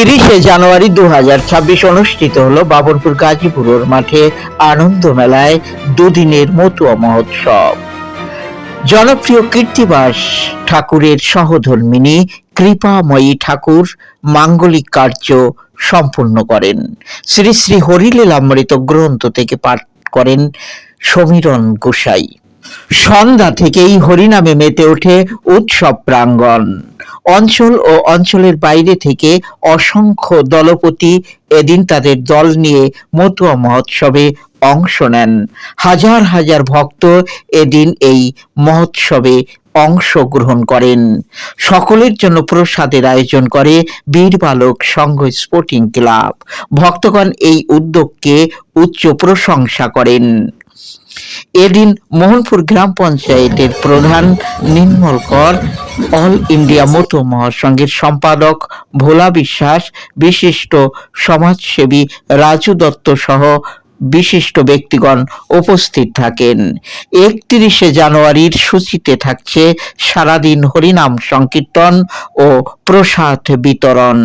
30শে জানুয়ারি 2026 অনুষ্ঠিত হলো বাবরপুর গাজীপুরের মাঠে আনন্দ মেলায় দুদিনের মতুয়া মহোৎসব। জনপ্রিয় কীর্তিবাস ঠাকুরের সহধর্মিণী কৃপাময়ী ঠাকুর মাঙ্গলিক কার্য সম্পূর্ণ করেন। শ্রী শ্রী হরিলীলামৃত গ্রন্থ থেকে পাঠ করেন সমীরণ গোসাই। সন্ধ্যা থেকেই হরিনামে মেতে ওঠে উৎসব প্রাঙ্গণ। অঞ্চল ও অঞ্চলের বাইরে থেকে অসংখ্য দলপতি এদিন তাদের দল নিয়ে মতুয়া মহোৎসবে অংশ নেন। হাজার হাজার ভক্ত এদিন এই মহোৎসবে অংশগ্রহণ করেন। সকলের জন্য প্রসাদের আয়োজন করে বীর বালক সংঘ স্পোর্টিং ক্লাব। ভক্তগণ এই উদ্যোগকে উচ্চ প্রশংসা করেন। এদিন মোহনপুর গ্রাম পঞ্চায়েতের প্রধান নির্মল কর, অল ইন্ডিয়া মতুয়া মহাসংঘের সম্পাদক ভোলা বিশ্বাস, বিশিষ্ট সমাজসেবী রাজু দত্ত সহ বিশিষ্ট ব্যক্তিগণ উপস্থিত থাকেন। 31শে জানুয়ারির সূচিতে থাকছে সারাদিন হরিনাম সংকীর্তন ও প্রসাদ বিতরণ।